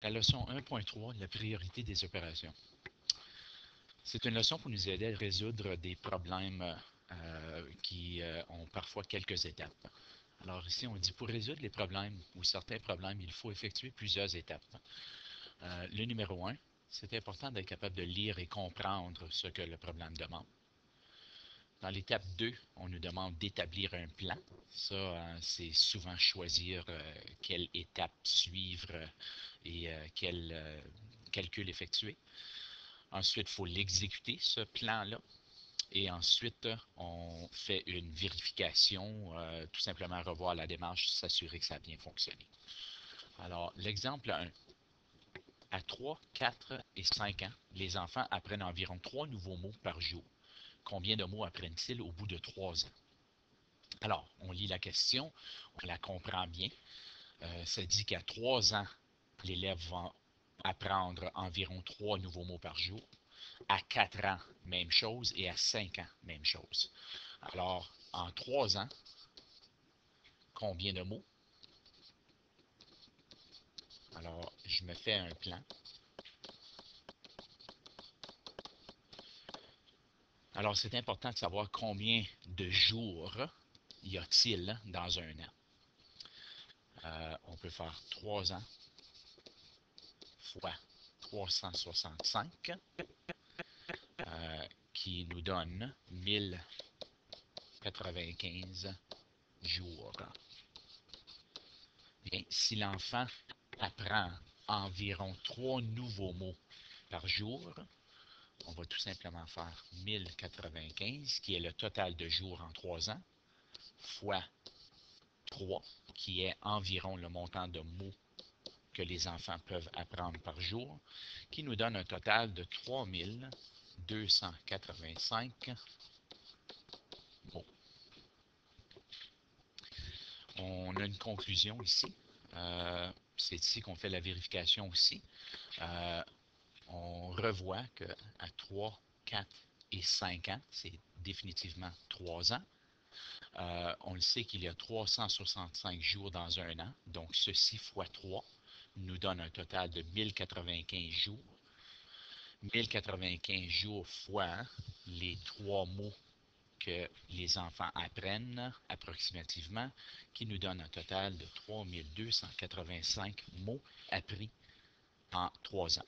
La leçon 1.3, la priorité des opérations. C'est une leçon pour nous aider à résoudre des problèmes qui ont parfois quelques étapes. Alors ici, on dit pour résoudre les problèmes ou certains problèmes, il faut effectuer plusieurs étapes. Le numéro 1, c'est important d'être capable de lire et comprendre ce que le problème demande. Dans l'étape 2, on nous demande d'établir un plan. Ça, c'est souvent choisir quelle étape suivre et quel calcul effectuer. Ensuite, il faut l'exécuter, ce plan-là. Et ensuite, on fait une vérification, tout simplement revoir la démarche, s'assurer que ça a bien fonctionné. Alors, l'exemple 1. À 3, 4 et 5 ans, les enfants apprennent environ 3 nouveaux mots par jour. Combien de mots apprennent-ils au bout de 3 ans? Alors, on lit la question, on la comprend bien. Ça dit qu'à 3 ans, l'élève va apprendre environ 3 nouveaux mots par jour. À 4 ans, même chose. Et à 5 ans, même chose. Alors, en 3 ans, combien de mots? Alors, je me fais un plan. Alors, c'est important de savoir combien de jours y a-t-il dans un an. On peut faire 3 ans fois 365, qui nous donne 1095 jours. Bien, si l'enfant apprend environ 3 nouveaux mots par jour, on va tout simplement faire 1095, qui est le total de jours en 3 ans, fois 3, qui est environ le montant de mots que les enfants peuvent apprendre par jour, qui nous donne un total de 3285 mots. On a une conclusion ici. C'est ici qu'on fait la vérification aussi. On revoit qu'à 3, 4 et 5 ans, c'est définitivement 3 ans. On le sait qu'il y a 365 jours dans un an, donc ceci fois 3 nous donne un total de 1095 jours. 1095 jours fois les 3 mots que les enfants apprennent approximativement, qui nous donne un total de 3285 mots appris en 3 ans.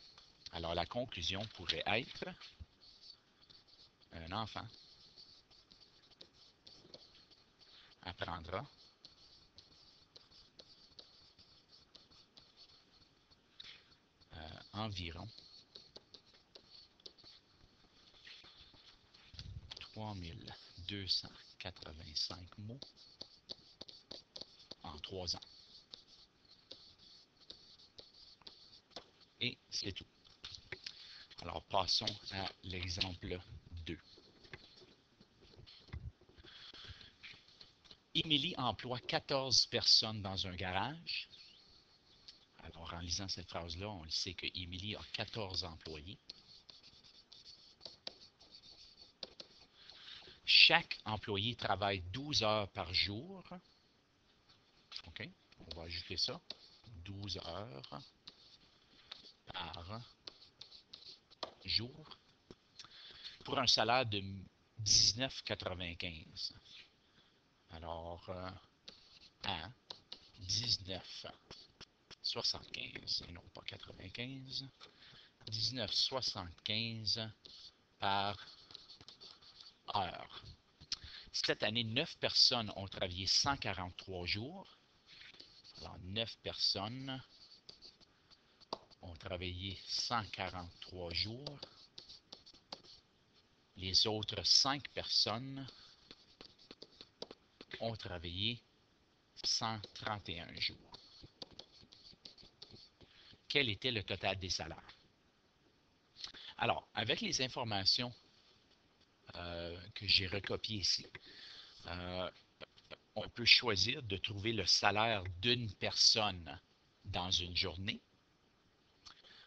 Alors la conclusion pourrait être un enfant apprendra environ 3285 mots en 3 ans. Et c'est tout. Alors passons à l'exemple 2. Émilie emploie 14 personnes dans un garage. Alors, en lisant cette phrase-là, on le sait que Émilie a 14 employés. Chaque employé travaille 12 heures par jour. OK, on va ajouter ça. 12 heures par jour pour un salaire de 19,95. Alors, à 19,75 et non pas 95. 19,75 par heure. Cette année, 9 personnes ont travaillé 143 jours. Alors, 9 personnes ont travaillé 143 jours. Les autres 5 personnes ont travaillé 131 jours. Quel était le total des salaires? Alors, avec les informations que j'ai recopiées ici, on peut choisir de trouver le salaire d'une personne dans une journée.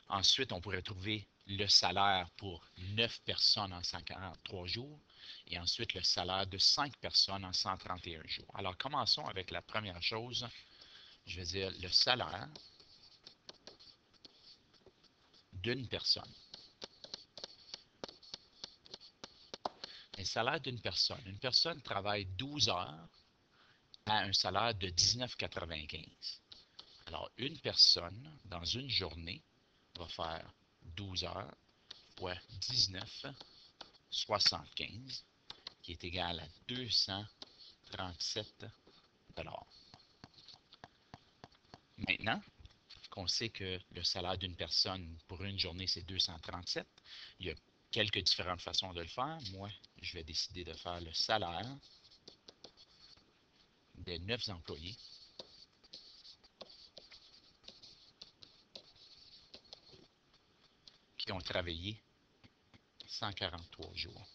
Ensuite, on pourrait trouver le salaire pour 9 personnes en 143 jours et ensuite le salaire de 5 personnes en 131 jours. Alors, commençons avec la première chose. Je vais dire le salaire d'une personne. Un salaire d'une personne. Une personne travaille 12 heures à un salaire de 19,95. Alors, une personne, dans une journée, va faire 12 heures fois 19,75, qui est égal à 237 $. Maintenant qu'on sait que le salaire d'une personne pour une journée, c'est 237, il y a quelques différentes façons de le faire. Moi, je vais décider de faire le salaire des 9 employés qui ont travaillé 143 jours.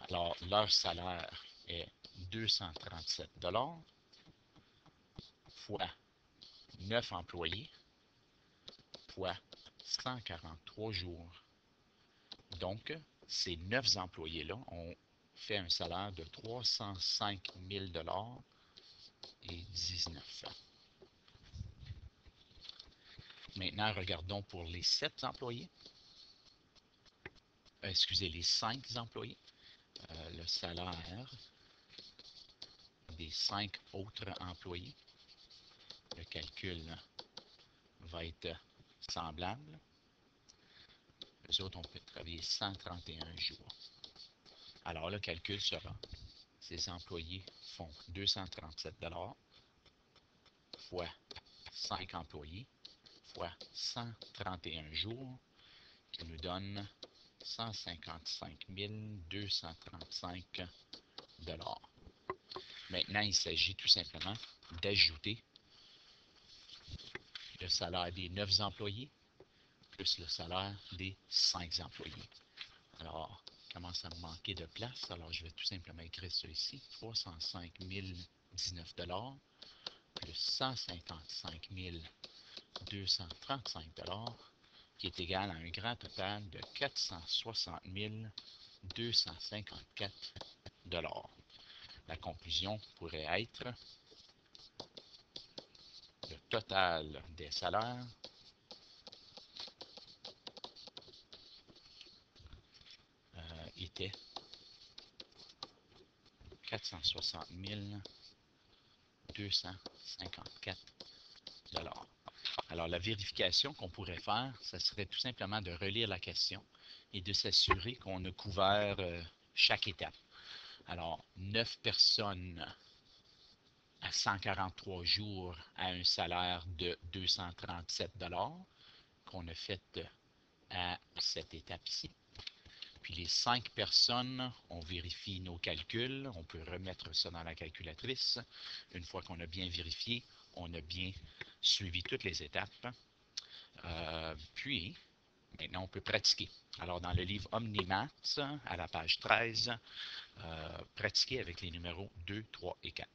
Alors, leur salaire est 237 $ fois 9 employés fois 143 jours. Donc, ces 9 employés-là ont fait un salaire de 305 000 $ et 19 cents. Maintenant, regardons pour les 7 employés. Excusez, les 5 employés. Le salaire des 5 autres employés. Le calcul va être semblable. Les autres, on peut travailler 131 jours. Alors, le calcul sera, ces employés font 237 $ fois 5 employés fois 131 jours, qui nous donne 155 235 $. Maintenant, il s'agit tout simplement d'ajouter le salaire des 9 employés plus le salaire des 5 employés. Alors, il commence à me manquer de place. Alors, je vais tout simplement écrire ça ici. 305 019 $ plus 155 235 $, qui est égal à un grand total de 460 254 $. La conclusion pourrait être le total des salaires était 460 254 $. Alors, la vérification qu'on pourrait faire, ce serait tout simplement de relire la question et de s'assurer qu'on a couvert chaque étape. Alors, 9 personnes à 143 jours à un salaire de 237 $ qu'on a fait à cette étape ici. Puis les 5 personnes, on vérifie nos calculs, on peut remettre ça dans la calculatrice. Une fois qu'on a bien vérifié, on a bien suivi toutes les étapes. Puis, maintenant, on peut pratiquer. Alors, dans le livre OmniMaths, à la page 13, pratiquer avec les numéros 2, 3 et 4.